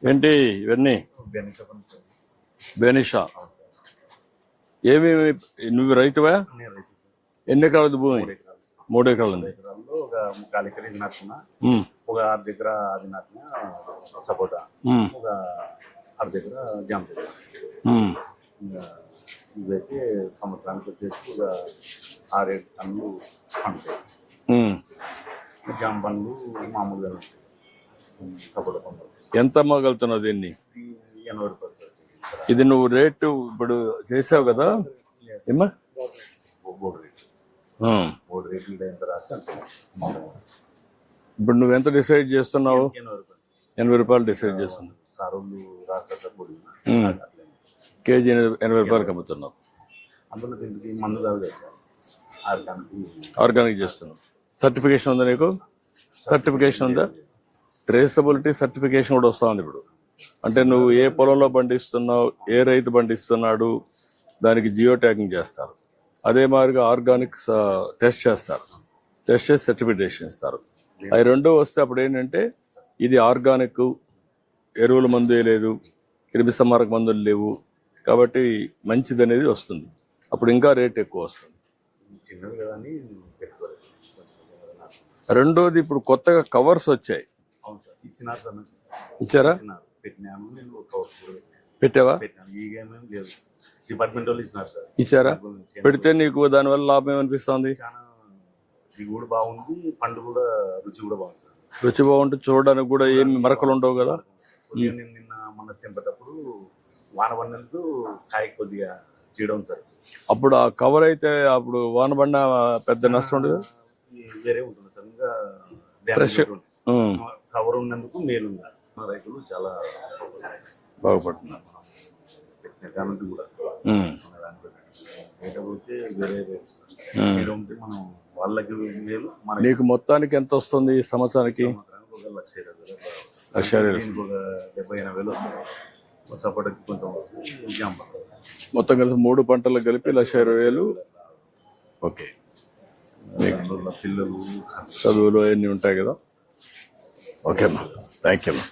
ఏంటి ఇవన్నీ బెనిషా ఏమి నువ్వు రైతువా? ఎన్ని ఎకరాలది భూమి? 3 ఎకరాలు ఉంది. ఒక 3/4 ఎకరం ఇది నాటుకున్నా, ఒక 6 దగ్గర అది నాటిన సపోటా, ఒక 6 దగ్గర జామ చెట్టు. ఇంకా ఇవైతే సంవత్సరానికి వచ్చేసి ఒక 6-7 టన్నులు పండుతాయి. జామ పండ్లు మామూలుగా సపోటా పండ్లు. ఎంత అమ్మగలుగుతున్నావు దీన్ని? 80 రూపాయలు సార్. ఇది నువ్వు రేటు ఇప్పుడు చేసావు కదా ఏమా? బోర్డు రేట్లు ఎంత రాస్తే అంత. ఇప్పుడు నువ్వు ఎంత డిసైడ్ చేస్తున్నావు? 80 రూపాయలు డిసైడ్ చేస్తున్నావు. సారులు రాస్తారు సార్ పొడి, కేజీ 80 రూపాయలకి అమ్ముతున్నావు. అందులో దీనికి మందు కాదు సార్, ఆర్గానిక్ చేస్తున్నావు. సర్టిఫికేషన్ ఉందా నీకు? సర్టిఫికేషన్ ఉందా? ట్రేసబిలిటీ సర్టిఫికేషన్ కూడా వస్తా ఉంది ఇప్పుడు. అంటే నువ్వు ఏ పొలంలో పండిస్తున్నావు, ఏ రైతు పండిస్తున్నాడు, దానికి జియో ట్యాగింగ్ చేస్తారు. అదే మాదిరిగా ఆర్గానిక్ టెస్ట్ చేస్తారు. టెస్ట్ చేసి సర్టిఫికేషన్ ఇస్తారు. అవి రెండూ వస్తే అప్పుడు ఏంటంటే ఇది ఆర్గానిక్, ఎరువుల మందు వేయలేదు, క్రిమి సంహారక మందులు లేవు, కాబట్టి మంచిది అనేది వస్తుంది. అప్పుడు ఇంకా రేట్ ఎక్కువ వస్తుంది. రెండోది ఇప్పుడు కొత్తగా కవర్స్ వచ్చాయి. ఇచ్చారా? పెట్టావా? డిపార్ట్మెంట్ వాళ్ళు ఇచ్చినారు సార్. ఇచ్చారా? పెడితే నీకు దానివల్ల లాభం ఏమనిపిస్తుంది? దిగుబడి బాగుంది, పండు కూడా రుచి కూడా బాగుంది. రుచి బాగుంటుంది, చూడడానికి కూడా ఏమి మరకలు ఉండవు కదా. నిన్న మన తెంపేటప్పుడు వాన పడినందుకు కాయ కొద్దిగా చేయడం సార్. అప్పుడు ఆ కవర్ అయితే అప్పుడు వాన పడిన పెద్ద నష్టం ఉండదు, వేరే ఉంటుంది సార్. ఇంకా ఫ్రెష్ కవర్ ఉన్నందుకు మేలు, మా రైతులు చాలా బాగుపడుతున్నారు. కూడా వేరే రేటు ఉంటే మనం వాళ్ళకి మేలు. నీకు మొత్తానికి ఎంత వస్తుంది సంవత్సరానికి? 1,20,000 1,70,000 వస్తుంది. సపోటాకి కొంచెం వస్తుంది. జామ మొత్తం కలిసి 3 పంటలకు కలిపి 1,20,000. ఓకే. పిల్లలు చదువులు అవన్నీ ఉంటాయి కదా. ఓకే అమ్మా, థ్యాంక్ యూ అమ్మా.